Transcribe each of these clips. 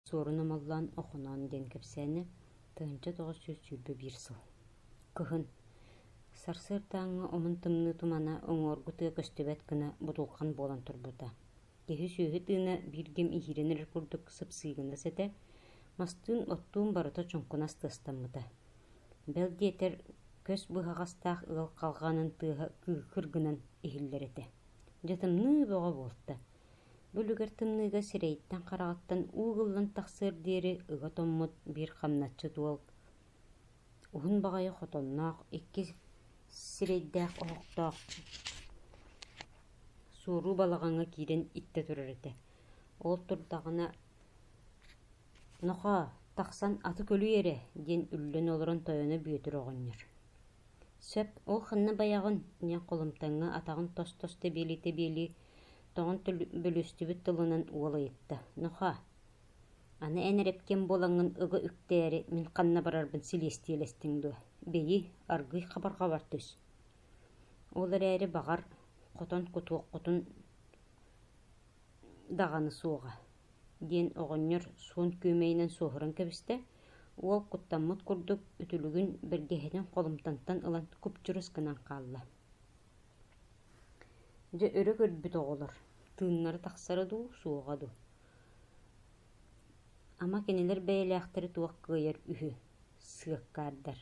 Sorun amallan okunan den kepseni tığınca 900 bir sıl. Kıhın. Sarsırtağına omun tımны tumana oңоргу тыа көстөбөт кына бутулхан болан турбута. Кеһи сүйүһү тыына биргем ихиренер курдук сыпсыйгында сете, мастыын оттуун барыта чоңкунас тыстаммыта. Бел диетер көс быһагастаах ыал калганын тыаһа кыргынан ихиллерете. Жатымны бога болта. Бүлүгер тымныга сирейттен карагаттан угыллан тахсыр диери ыга томмут бир хамнатчы туол. Ухун багайы хотоннаах икки сирейдәк оқтақ суру балағаңа кирен итте турарыты. Ол турдағына ноха тақсан аты көлі ере ден үллен олырын тойыны бүйетір оғыныр. Сөп ол қынны баяғын не қолымтаңы атағын тос-тосты бели тоғын бүлісті бүт тылынан уолы етті. Ноха аны әнерепкен болаңын ұғы үктері мен қанна барарбын силестиелестіңді. Бейі аргый қабарға бар төс. Олар әрі бағар қотон құтуық құтын дағаны суға. Ден оғыныр суын көмейінен соғырын кәбісті, ол құттамыт күрдік үтілігін біргеһеден қолымтантан ылан күп жүріс кынан қалла. Жа өрі көрбіт оғылыр, тыңнары тақсары ду, суға ду. Ама кенелер бәйләқтері туақ қыйыр үхі, сығыққардар.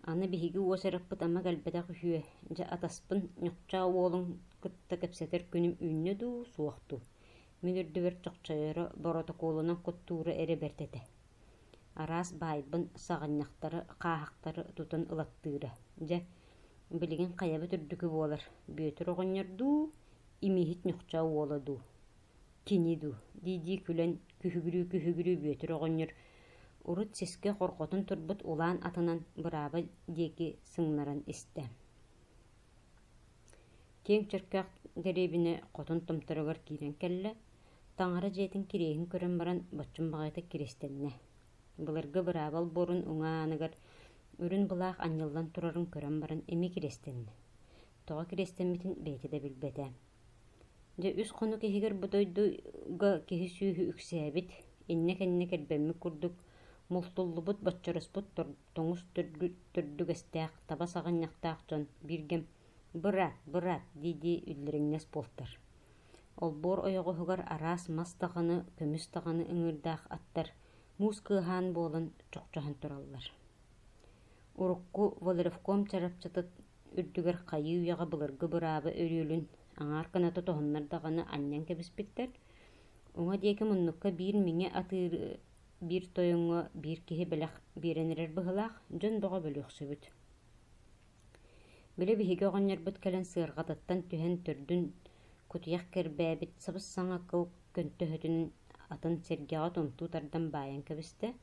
Аны биһиги уосараппыт ама галбатах үхүө, жа атаспын ньокчаа уолун кытта кепсетер күнүм үннө дуу суохту. Мен үрдүбер чокчойоро боротоколунан коттуура эре бертете. Арас байбын саҕаньяхтары, хаахактары тутан ылаттыыра. Жа билигин каябы түрдүкү буолар. Бүйөтөр оҕонньор дуу, имиһит ньокчаа уола дуу. Кини дуу, дии күлен күһүгүрүү бүйөтөр оҕонньор. Урут сеске коркотун турбут улаан атынан быраба диеки сыңнаран исте. Кең чыркак деребине котун томторогор кирен келле, таңара жетин кирейин көрөн баран боччун багайта кирестенне. Былыргы бырабал борун уңааныгар үрүн булаах аньыллан турарын көрөн баран эми кирестенне. Тога кирестенмитин бейти да билбете. Же үс кону кехигер будойдуга кехи сүүхү үксээбит, инне кербемми курдук, мултуллубут боччороспут тоңус түрдүгэстээк таба саҕаньяхтаах дьон биргем бырат диди үллэриҥнэс болтар. Олбор ойоҕуһугар араас мас тағаны, көмүс тағаны ыҥырдаах аттар муус кыыһаан буолан чохчоһон тураллар. Урукку Волыревком чарапчатыт үрдүгэр хайыы уяҕа былыргы быраабы өрүөлүн аҥаар кынаты тоһуннар дағаны анньан кэбиспиттэр, уҥа диэки муннукка биир миҥэ атыыры бир тойоңго бир киһи бэлэх биэрэнерэр быһылаах дьон бөҕө бөлүөхсүбүт. Биле биһиги оҕонньорбут кэлэн сыарҕататтан түһэн төрдүн кутуйах кэрбээбит сабыс саҥа кыл көнтөһөтүн атын сэргэҕэ томтуу тардан баайан кэбисте,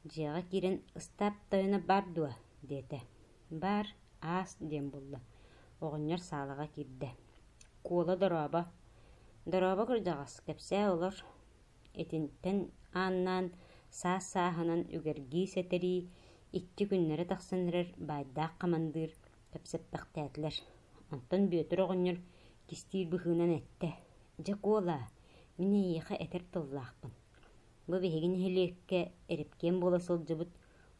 дьиэҕэ киирэн «Ыстаап тойона бар дуа» диэтэ. «Бар, аас» диэн булла. Оҕонньор саалаҕа киирдэ. Куола дорооба кырдьаҕас кэпсээ олор. Этинтэн ааннаан саас-сааһынан үгэргии сэтэрии итти күннэрэ тахсаннарар байдаах камандыыр кэпсэппэхтээтлэр. Онтон бүйөтөр оҕонньор кистиир быһыынан этте. «Дьэ куола, мин ийиэхэ этэр тыллаахпын. Бу биһигин иһилиэккэ эрепкиэн буола сылдьыбыт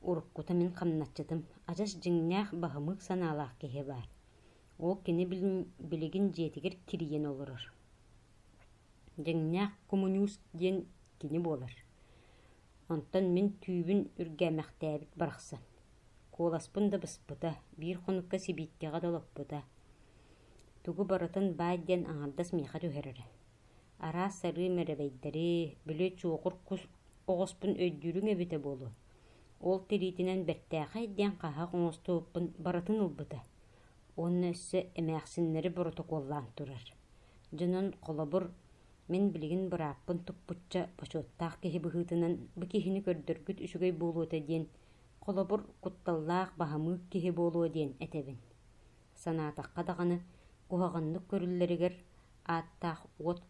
уруккута мин хамначчытым. Адьас дьиҥнээх баһымыык санаалаах киһи баар. Ол кини билигин дьиэтигэр тириийэн олорор. Дьиҥнээх коммунист диэн кини буолар. Онтон мин түүбүн үргэмэхтээбит барахсан. Куоласпын да быспыта, биир хонукка сибииттиэҕэ долоппута. Тугу барытын баай диэн аҥардас миэхэ түһэрэрэ. Араас сарыы мэрэбэйдэри, бүлө чуоҕур оҕоспун өйдүүрүҥ эбитэ буолу. Ол тириитинэн бэртээхэй диэн хаһаах оҥостууппун барытын ылбыта. Онно өссө эмээхсиннэри протоколлаан турар. Дьонун холобур мен билигин бырааппын туппутча бочуоттаах киһи быһыытынан бу киһини көрдөргүт үчүгэй буолуота диэн холобур кутталлаах баһамыык киһи буолуо диэн этебин. Санаатахха даҕаны куһаҕаннык көрүллэригэр ааттаах уот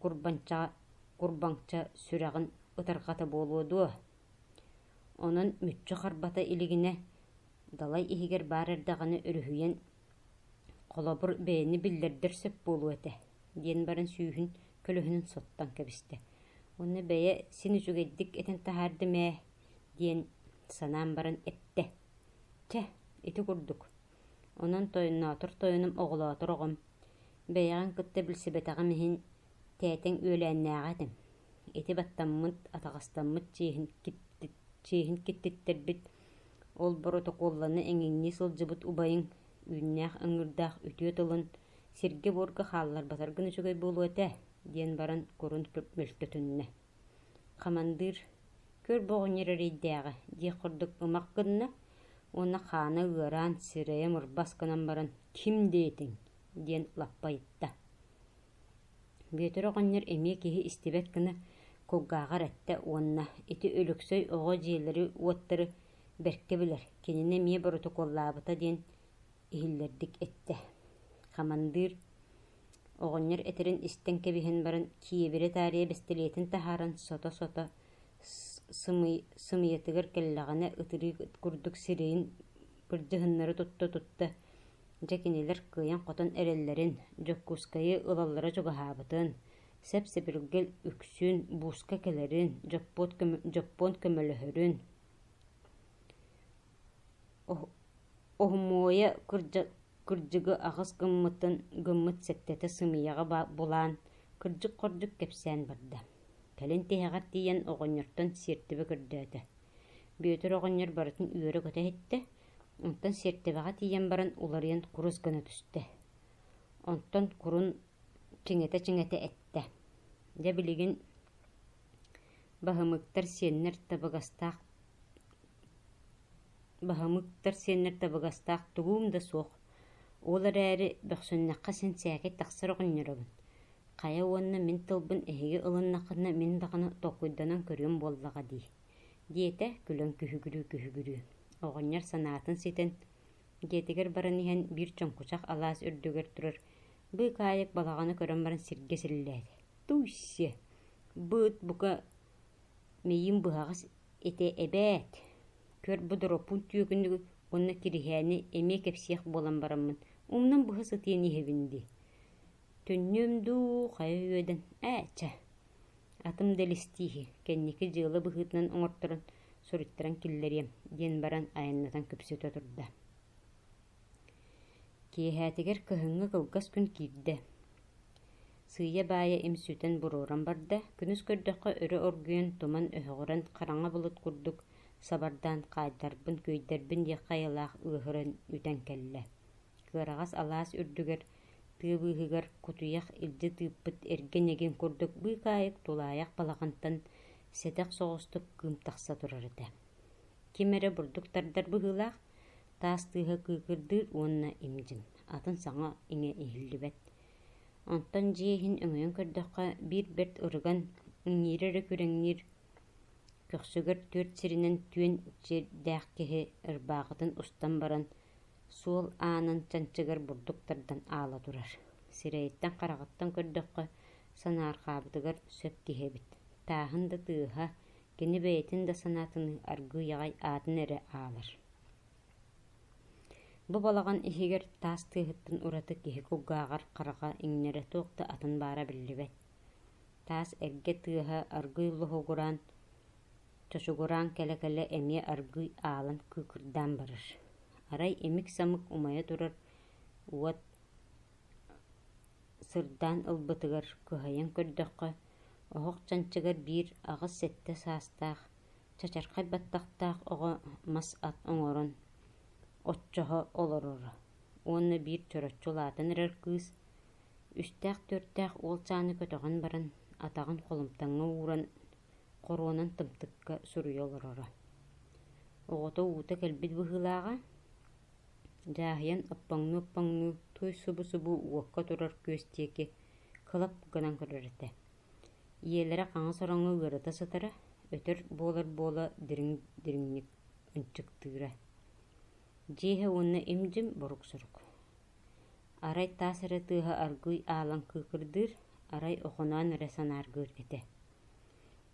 курбаңча сүрэҕин ытарҕата буолуо дуо. Онон мүччү харбата илигине далай иһигэр баарар даҕаны өрүһүйэн холобур бэйэни биллэрдэр сөп буолуо этэ диэн баран сүүһүн көлөһүнүн соттан кэбисте. Онны бэйэ син үсүгэйдик этен таһаарды мээ диэн санаан баран эпте. Че, ити курдук. Онон тойуннаатыр тойунум оҕулоотор оҕом. Бэйэҕин кытта билсибэтэҕи миһин тээтэң үөлээннээҕэтим. Ити баттаммыт, атаҕастаммыт чииһин киттиттербит. Ол борото куолланы эҥиҥни сылдьыбыт убайыҥ үүннээх ыҥырдаах үтүө тылын сиргэ буорга хааллар батаргын үчүгэй буолуотэ диэн баран курун мөлтөтүннэ. Хамандыыр көр боҕуньер эрийдээҕи диэх курдук ымак гынна, уонна хаана ыараан сирэйэ мырбас гынан баран ким диэтиҥ диэн лаппайытта. Бүөтөр оҕонньор эмиэ киһи истибэт гына кулгааҕар этте уонна ити өлөксөй оҕо дьиэлэри уоттары бэркэ билэр, кинини эмиэ бороту куоллаабыта диэн иһиллэрдик этте. Хамандыыр оҕонньор этерин истэн кэбиһэн баран киебирэ таарыйа бэстилиэтин таһааран сото-сото сымыйатыгар кэллэҕинэ ытырыы курдук сирэйин кырдьыһыннары тутта дьэ кинилэр кыайан хотон эрэллэрин дьоккуускайы ылаллара дьугаһаабытын, сэп-сэпиргэл үксүүн бууска кэлэрин, дьоппуон көмөлөһөрүн, оһумуойа кырдьыгы аҕыс гыммыт сэттэтэ сымыйаҕа булаан кырдьык-хордьук кэпсээн барда. Кэлин тиһэҕэр тиийэн оҕонньортон сиэртибэ кырдөөтө. Бүөтөр оҕонньор барытын үөрэ көтө иттэ, онтон сиэртибэҕэ тиийэн баран уларыйан курус гына түстэ. Онтон курун чиҥэтэ этте. Дьэ билигин баһымыктар сиэннэр табыгастаах тугуум да суох. Ол эрээри бөхсүннэххэ син сээкит тахсар оҕонньоробун. Хая уонна мин тылбын эһиги ылыннаххына мин даҕаны токуйданан көрүөм буоллаҕа дии. Диэтэ күлөн күһүгүрүү. Оҕонньор санаатын ситэн диэтигэр баран иһэн биир чоҥкучах алаас үрдүгэр турар. Быы каайык балаҕаны көрөн баран сиргэ силлээди. Тууссе, быыт бука мейиим быһаҕас ите эбээт. Көр бу дороппун түйөгүнүгү онна кириһээни эмиэ кэпсиэх буолан бараммын. Умнан быһа сытыан иһэбинди. Түннүөм дуу хая үөдэн. Ча. Атым дэлистииһи. Кэнники дьыала быһыытынан оҥорторон суруйттаран киллэриэм диэн баран айаннатан күпсүтэ турда. Киэһэтигэр кыһыҥҥа кылгас күн киирдэ. Сыыйа баайа им сүтэн бурууран барда, күнүс көрдөххө өрө оргуйан туман өһөҕөрөн хараҥа булут курдук сабардаан хаайдарбын көйдэрбин диэхэ айылаах ыаһыран үтэн кэллэ. Кыараҕас алаас үрдүгэр тыабыыһыгар кутуйах илдьэ тыыппыт эргэ нэгин курдук быы каайык тулаайах балаҕантан сэтэх соҕустук кыым тахса турар этэ. Ким эрэ бурдук тардар быһыылаах таас тыаһа кыыкырдыыр уонна имдьим. Атын саҥа иҥэ иһиллибэт. Онтон дьиэһин өҥөйөн көрдөххө биир бэрт ырыган иҥниир эрэ күрэҥниир көхсүгэр түөрт сиринэн түөн дьээх киһи ырбааҕытын устан баран суол аанан чанчыгар бурдуктардан аала турар. Сирэйиттэн хараҕыттан көрдөххө санаархаабытыгар сөп киһэбит. Тааһын да тыаһа кини бэйэтин да санаатыны аргыыйаҕай аатын эрэ аалар. Бу балаҕан иһигэр таас тыаһыттан ураты киһи кулгааҕар хараҕа иҥнэрэ туохта атын баара биллибэт. Таас эргэ тыаһа аргый лоһугураан чочугураан кэлэ-кэлэ эмиэ аргый аалан кыыкырдаан барар. Арай эмик-самык умайа турар уот сырдаан ылбытыгар кыһайан көрдөххө оһох чанчыгар биир аҕыс сэттэ саастаах чачархай баттахтаах оҕо мас ат оҥорон оччоһо олороро. Уонна биир чороччулаатын эрэр кыыс үстээх-түөртээх уол чааны көтөҕөн баран атаҕын холумтаҥҥа ууран хоруонан тымтыкка суруйа олороро. Оҕото уута кэлбит быһыылааҕа дьааһыйан оппоҥнуу той субу уокка турар күөстиэки кылап гынан көрөр этэ. Иэлэрэ хаҥа сороҥҥо ыарыта сытара, өтөр буола дириҥник ынчыктыыра. Дьиэһэ уонна имдьим бурук сурук. Арай таас эрэ тыаһа аргый аалан кыыкырдыыр, арай охоноон эрэ санааргыыр этэ.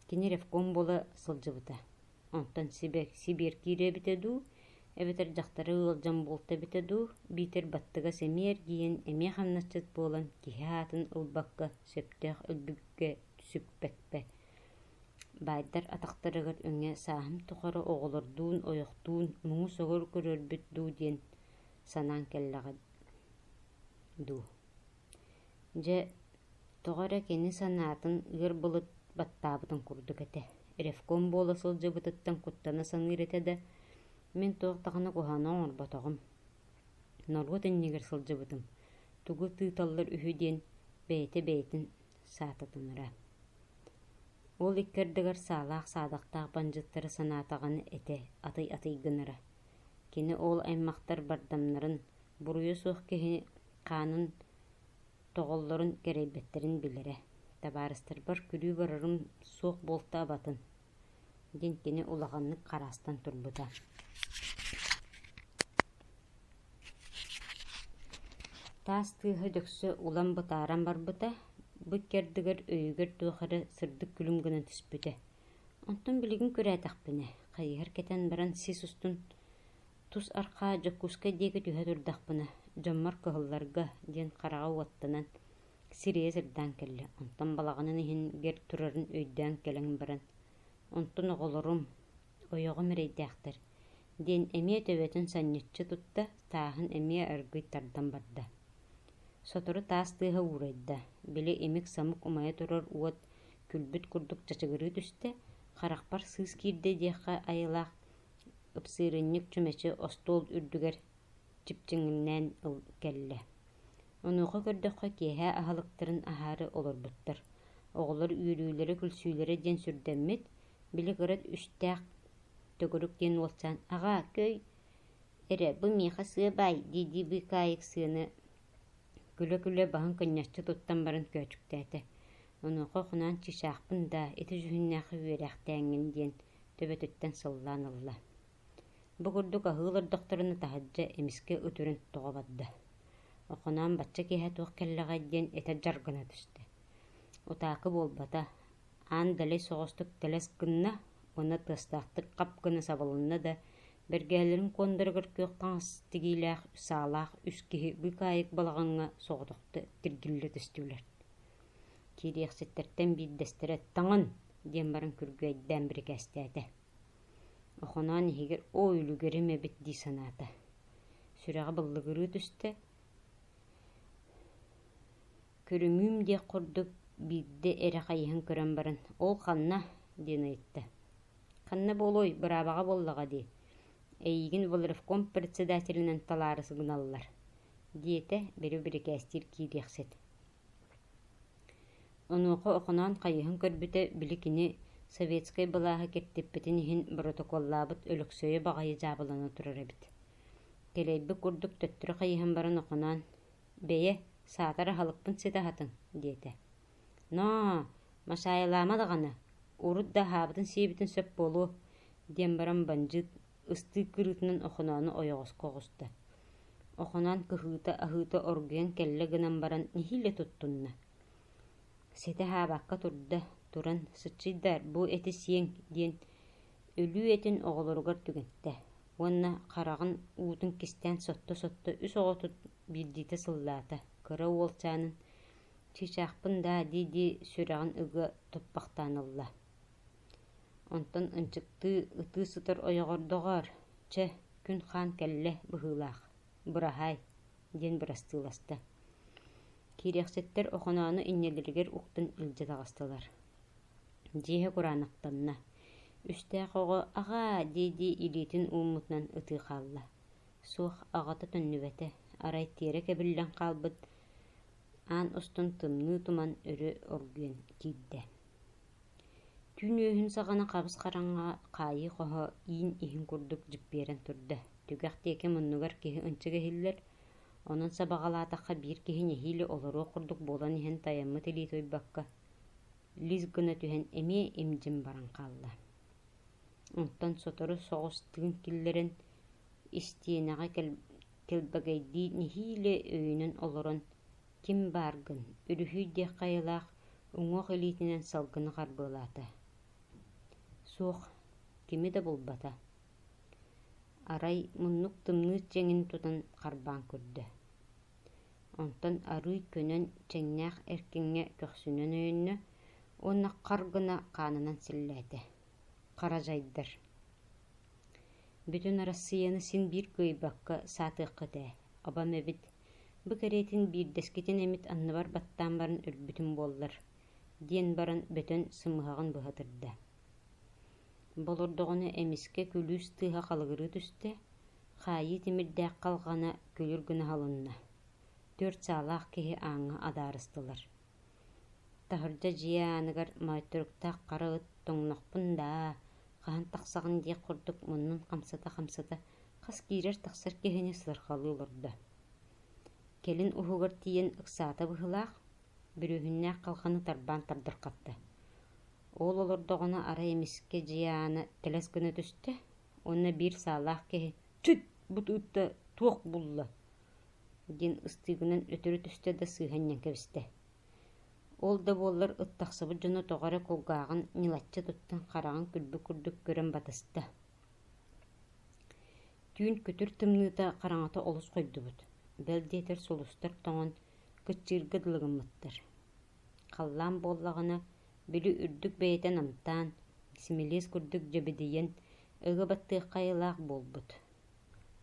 Кини ревком буола сылдьыбыта. Онтон Сибир киирэбитэ дуу, эбэтэр дьахтары ыалдьан буолта битэ дуу, биитэр баттыга сэмиэр киийэн эмиэ хамначчыт буолан киһи аатын ылбакка сөптөөх өлбүккэ түсүппэкпэ. Байдар атақтарыгар өңе саахым тухары оҕолордуун, ойохтуун, муҥу соҕор көрөрбүт дуу диэн санаан кэллэҕэ дуу. Дьэ, тоҕо эрэ кини санаатын ыар былыт баттаабытын курдук этэ. Ревком буола сылдьыбытыттан куттана саныыр этэ да, мин туох таҕына куһаҕына оҥорботоҕум. Норгу тиннигэр сылдьыбытым, тугу тыыталлар үһү диэн бэйэтэ-бэйэтин саататыныра. Ол иккердигэр саалаах саадахтаах бандьыттары санаатаҕаны этэ атый-атый гынара. Кини ол аймахтар бардамнарын, буруйа суох киһи хаанын тоҕоллорун кэрэйбэттерин билэрэ. Табаарыстарбар күлүү барарым суох буолта абатын диэн кини улаҕаннык хараастан турбута. Таас тыаһа дьөхсө улам бытааран барбыта, бу кэрдигэр өйүгэр туохары сырдык күлүм гына түспүтэ. Онтон билигин көрээтэхпине, хайыһар кэтэн баран сис устун тус архаа дьоккууска диэки түһэ турдахпына, дьоммор кыһылларга диэн хараҕа уоттанан сирие сырдаан кэллэ. Онтон балаҕанын иһин гэр турарын өйдөөн кэлэҥ баран, онтон оҕолорум, ойоҕум эрэйдээхтэр диэн эмиэ төбөтүн санньыччы тутта, тааһын эмиэ аргый тардан барда. Сотору таас тыаһа уурайда, били имик самык умайа турар уот күлбүт курдук чачыгырыы түстэ, харахпар сыыс киирдэ диэхэ айылаах ыпсыырынньык чүмэчи остуол үрдүгэр чипчиҥнээн кэллэ. Онуоха көрдөххө киэһэ аһалыктарын аһаары олорбуттар. Оҕолор үөрүүлэрэ күлсүүлэрэ диэн сүрдэммит, били кырат үстээх төгөрүк диэн уолчаан, «Аҕа, көй, эрэ, бу миэхэ сыа баай» дииди быы каайык сыаны күлэ-күлэ баһын кынньаччы туттан баран көөчүктээтэ. Онуоха хунаан чичаахпын да, ити үһүннээхэ үөрээхтээҥҥин диэн төбөтүттэн сыллаан ылла. Бу курдук аһыыл ордохторуна таһырдьа эмискэ үтүрэн тоҕобадда. Охоноон бачча киэһэ туох кэллэҕэй диэн этэ дьаргына түстэ. Утаакы буолбата, аан дэлэй соҕостук тэлэс гынна, уонна тыастаахтык хап гына сабылынна да, бэргэһэлэрин куондарыгар күөх таҥас тигиилээх саалаах үс киһи быы каайык балаҕаҥҥа соҕотохто тиргиллэ түстүүлэр. Киириэхситтэртэн биирдэстэрэ «Таҥын» диэн баран күргүэйдээн бирикээстээтэ. Охоноон иһигэр «Оо, үлүгэрим эбит» дии санаата. Сүрэҕэ быллыгырыы түстэ, көрүмүүм диэх курдук биирдэ эрэ хайыһын көрөн баран, «Ол ханна» диэн ыйытта. «Ханна буолуой, быраабаҕа буоллаҕа» дии. «Эйигин Волревком председателинэн талаары сыгыналлар» диэтэ бери бирикээстиир киириэхсит. Онуоха охоноон хайыһын көрбүтэ били кини советскай былааһы кэттиппитин иһин протоколлаабыт өлөксөйө баҕайы дьаабылана турар эбит. Келэйби курдук төттөрү хайыһын баран охоноон, «Бэйэ, саатара халыкпын ситаһатыҥ» диэтэ. «Ноо, машаайылаама даҕаны, урут да хаабытын сиэбитин сөп буолуо» диэн баран бандьыыт ыстыы кырыытынан охоноону ойоҕоско оҕуста. Охоноон кыһыыта аһыыта оргуйан кэллэ гынан баран иһиилэ туттунна. Ситэ хаабаакка турда, туран, «Сычыйдар, бу эти сиэҥ» диэн өлүү этин оҕолоругар түгэнтэ. Уонна хараҕын уутун кистээн сотто-сотто үс оҕотут биирдиитэ сыллаата, кыра уолчаанын, «Чичаахпын да» дии сүрэҕин ыга туппахтаанылла. Онтон ынчыктыы ытыы сытар ойоҕордоҕоор, «Чэ, күн хаан кэллэ быһыылаах, быраһаай» диэн бырастыыласта. Киириэхситтэр охоноону инньэлэригэр уктун илдьэ таҕастылар. Дьиэһэ кураанахтанна. Үстээх оҕо «Аҕаа» дии илиитин ууммутунан ытыахаалла. Суох аҕата төннүбэтэ, арай тиэрэ кэбиллэн хаалбыт, аан устун тымныы туман өрү оргуйан киирдэ. Түүн үөһүн саҕана хабыс хараҥҥа хаайыы хоһо иин иһин курдук дьыппиэрэн турда. Түгэх диэки муннугар киһи ынчык иһиллэр, онон сабаҕалаатахха биир киһи нэһиилэ олоруо курдук буолан иһэн тайаммыт илиит ойбакка лис гына түһэн эмиэ имдьим баран хаалла. Онтон сотору соҕус тыын киллэрэн истиэнэҕэ кэлбэгэйдии нэһиилэ өйүнэн олорон ким бааргын, үрүһүү диэх хайылаах уҥуох илиитинэн салгыны харбыылаата. Суох, кими да булбата. Арай муннук тымныы чэҥин тутан харбаан көрдө. Онтон арый көнөн чэҥнээх эркиҥҥэ көхсүнэн өйүннө, Онна қаргына қанынан сілләді. Қара жайдар. Бүтін Россияны син бір көйбаққа сатыққы дә. Абам әбіт. Бұ кәретін бірдескетін әміт анны бар баттан барын үрбітін боллар. Ден барын бүтін сымығағын бұғатырды. Болырдығыны әміске күліс тыға қалғыры түсті. Қайы темірдәк қалғаны күлір күні халынна. 4 салақ кеге аңы адарыстылар. Тахырда жиянығар майтырықтақ қара ұт тоңнақпын да, қаған тақсағын дек құрдық мұнын қамсата қас кейрер тақсар кегені сырқалы олырды. Келін ұхығыр тиен ұқсаты бұғылақ, бүрігіннәк қалғаны тарбан тардыр қапты. Ол олырдығыны ара емеске жияны тілес күні түсті, оны бір салақ кеге «Түт! Бұт ұтты туық бұллы!» Ден ұстығынан өтірі түсті да сүйханнен кәбісті. Ол да болар ұттақсыбы жыны тоғары қолғағын нилатчы тұттан қарағын күлбі күрдік көрін батысты. Түйін көтір тымныта қараңата олыс қойды бұд. Бәлдетер солыстар тоңын күтчіргі дылығын мұттыр. Қаллан боллағына білі үрдік бәйтен амтан, симелес күрдік жабедейен ұғы баттық қайылақ бол бұд.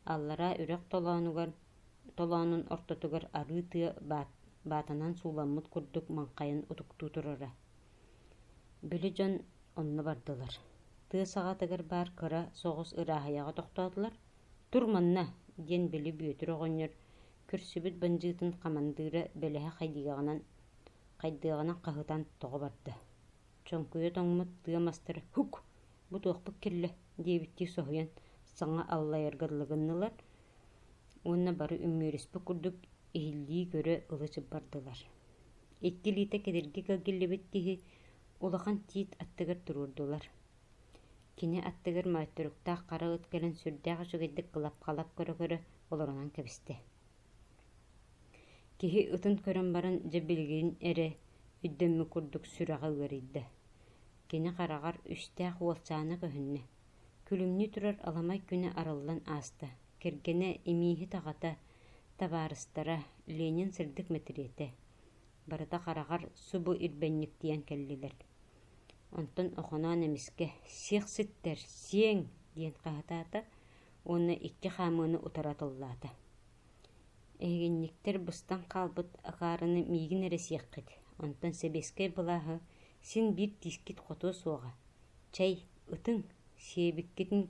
Аллара үрек толанын ортотугар ары тыя батанан суламыт күрдік манқайын ұтықту тұрара. Білі жон онны бардылар. Тыя сағатығыр бар кыра соғыс ырахаяға тоқтадылар. Турманна, ден білі бүйетір оғыныр, күрсібіт банжытын қамандыры бәліға қайдығынан қағытан тоғы барды. Чонкүйе тоңмыт тыя мастыры «Хук! Бұ тоқпық келі!» дейбітті соғыян саңа аллайырғырлығыннылар. Онна бары үммеріспі күрдік ehilliği göre ılıçıp bardılar. Ekkilite kedirgi kagillebettiği ulağan tiit attıgır dururdular. Kine attıgır maytırıqtaq qara ötkelen sürdäği şügeddik qılap qalap körö olaronan kebiste. Kihi ıtın körön barın jebilgin ere üddömmü kurduk sürağı görüydü. Kine qarağar üstäğ uolçanı köhünne. Külümnü turar alamay güne arıllan astı. Kergene imihi tağata tabarыстара Ленин сырдык метрете. Барыта қарағар субу ирбенник диен келлилер. Онтон оқонан эмиске «Сех ситтер, сең!» диен қағатата, оны икки хамыны утаратыллата. Эгенниктер быстан қалбыт ағарыны мигин эресиеккет. Онтон себеске бұлағы син бир тискит қоту соға. Чай, ытың, себеккетін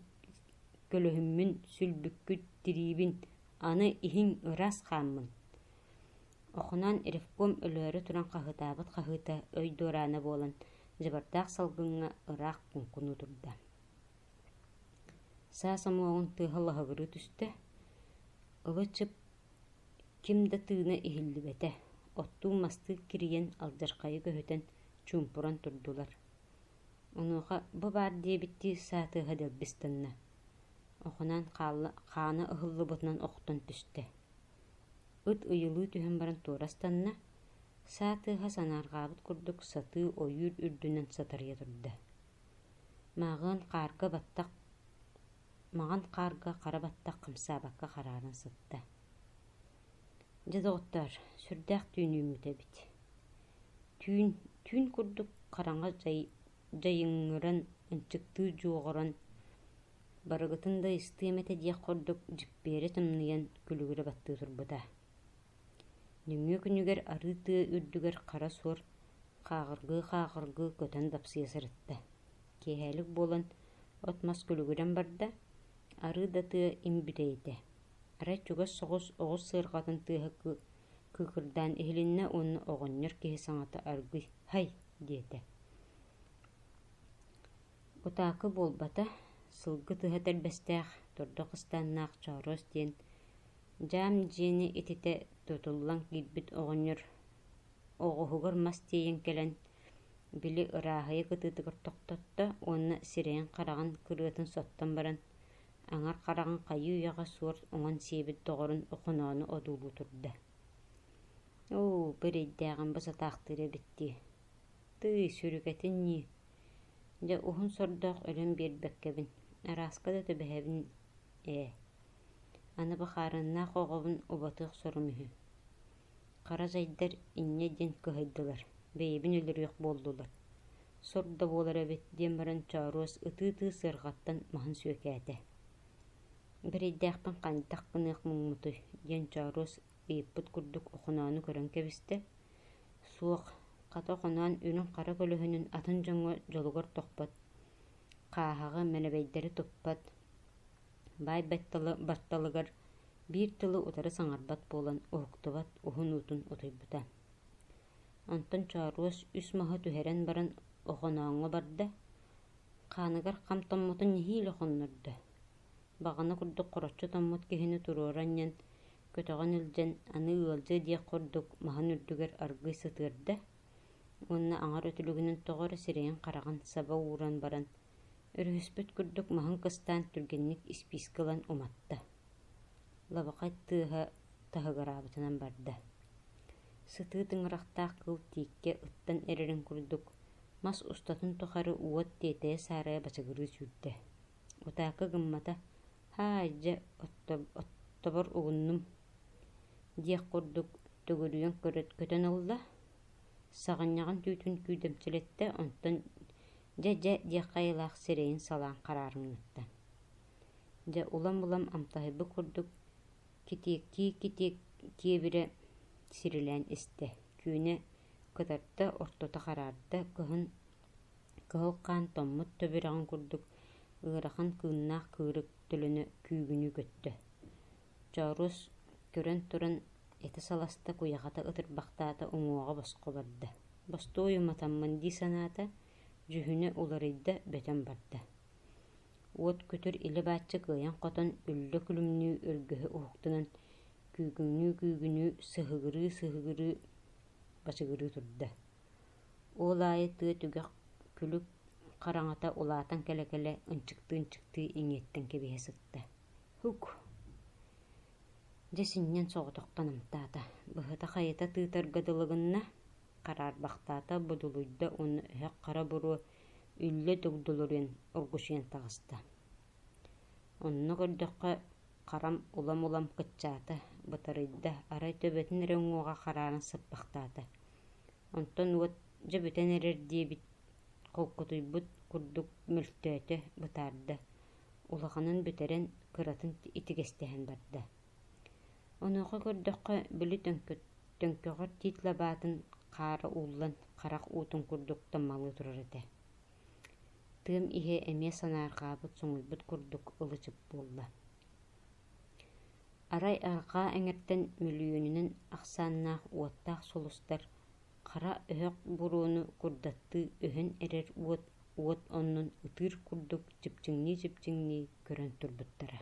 көлөһүммүн сүлбүккүт дирибин аны иһин ырас хаммын. Оқынан ревком өлөрі туран қағытабыт қағыта өй дораны болын, жыбардақ салгыңа ырақ күнкуну турда. Сасам оғын тығылығыры түсті, ылычып кимді тыына ихілді бәті, отту масты кириен алжарқайы көхітен чумпуран турдулар. Онуға бұ бар дебітті сатыға делбістанна. Оқынан қаны ұғылы бұтынан оқтан түсті. Үт ұйылы түйін баран турастанна, сатыға санарғабыт күрдік саты ойыр үрдінен сатария тұрды. Маған қарға қара баттақ қымсабаққа қарарын сытты. Жадоғыттар, сүрдәқ түйін үміті біт. Түйін күрдік қараңға жайыңыран, үнчікті жоғыран, барығытында истиемете дияқ құрдық жіппері тымныян күлігірі батты тұрбыда. Нүңі күнігер арыты үрдігер қара сор қағырғы көтен дапсия сырытты. Кейхәлік болан отмас күлігірен барда ары да тыа имбірейді. Арай чугас соғыс оғыз сырғатын тыа күкірдан эхілінне оны оғыннер кейі саңаты арғы «Хай!» дейді. Утақы болбата сылгы тыһа тәрбәстәэх, турдық ыстаннаақ чорос диен, жам жиэни итите тутуллан кирбит оҕонньор, оҕуһугар мас тиийэн кэлэн, били ырааһыйа кытыытыгар тохтотто, уонна сирэйэн хараҕын кырыатын соттон баран, аңар хараҕын хайыы үйаҕа суор оҥон сиэбит доҕорун охоноону одуулуу турда. «Оо, бырейдээҕин бысатаахтыыр эбитти. Тый сүрүгэтин нии. Дьэ уһун сордоох өлөн биэрбэккэбин. Араска да төбэһэбин Аны бахарыннаах оҕобун убатыах сорум үһү. Қара жайдар инне ден кыһайдылар. Бэйэбин өлөрүөх буоллулар. Сорда болар эбит диэн баран Чаруос ытыы сыргаттан маһын сүөкээтэ. Бирэйдээхпин ханьтах кыныах муҥмутуй диэн Чаруос ыйыппыт курдук охунаану көрөн кэбистэ. Суох хата охунаан үнүн хара көлөһүнүн атын дьоҥҥо дьолугар тохпот, хааһаҕы мэнэбэйдэри туппат, баай батталыгар биир тылы утары саҥарбат буолан уһуктубат уһун уутун утуйбута. Онтон Чаруос үс маһы түһэрэн баран охонооҥҥо барда, хааныгар хам томмутун ньиһиилэ хоннордо. Баҕана курдук хороччу томмут киһини туруоран диэн көтөҕөн илдьэн аны ыалдьыы диэк курдук маһын үрдүгэр аргый сытыарда, уонна аҥар өтүлүгүнүн тоҕо эрэ сирэйин хараҕын саба ууран баран өрүһүспүт курдук маһын кыстаан түргэнник испискылан уматта. Лабакай тыаһа таһыгараабытынан барда. Сытыы тыҥырахтаах кыл тиикке ыттан эрэрин курдук мас устатын тухары уот тиэтэйэ саарайа бачыгырыы сүүрдэ. Утаакка гыммата «Хаайдьа, оттобор угуннум» диэк курдук төгөрүйөн көтөн ылла, саҕынньаҕын түүтүн күүдэмчилэтте, онтон «Дьэ диэк хайылаах» сирэйин салаан хараарыҥнатта. Дьэ улам амтаһайбы курдук китиэккии-китиэккиэбирэ сирилээн истэ, күүнэ кытарда ортото хараарда кыһыл-хаан томмут төбүрэҕин курдук ыарахан кыыннаах кыырык төлөнө күүгүнүү көттө. Чаруос көрөн туран эти саласта куйаҕата ытырбахтаата уҥуоҕа босхо барда. Бостуу уйуматаммын дии санаата, дьүһүнэ уларыйда бөтөн барда. Уот күтүр или бааччы кыайан хотон үллэ күлүмнүү өргөһү уһуктунан күүгүнүү сыһыгырыы бачыгырыы турда. Ол аайы тыа түгэх күлүк хараҥата улаатан кэлэ-кэлэ ынчыктыы иҥиэттэн кэбиһэ сытта. Хук! Дьэ синньэн соҕотохтон амтаата, быһыта хайыта тыытаргадылыгынна хараарбахтаата будулуйда уонна өһөх хара буруо үллэ дугдулуруйан ургучуйан таҕыста. Онно көрдөххө харам улам кыччаата, бытарыйда арай төбөтүн эрэ уҥуоҕа хараарын сыппахтаата. Онтон уот дьэ бүтэн эрэр диэбит холкутуйбут курдук мөлтөөтө бытаарда, улаханын бүтэрэн кыратын итигэстэһэн барда. Онуоха көрдөххө били төҥкөҕөр тиит лабаатын хаара ууллан харах уутун курдук таммалыы турар этэ. Тыам иһэ эмиэ санаарҕаабыт суҥуйбут курдук ылычык буолла. Арай арҕаа эҥэртэн мүлүүнүнэн ахсааннаах уоттаах солустар хара өһөх бурууну курдаттыы өһөн эрэр уот оннун ытыыр курдук чыпчыҥнии көрөн турбуттара.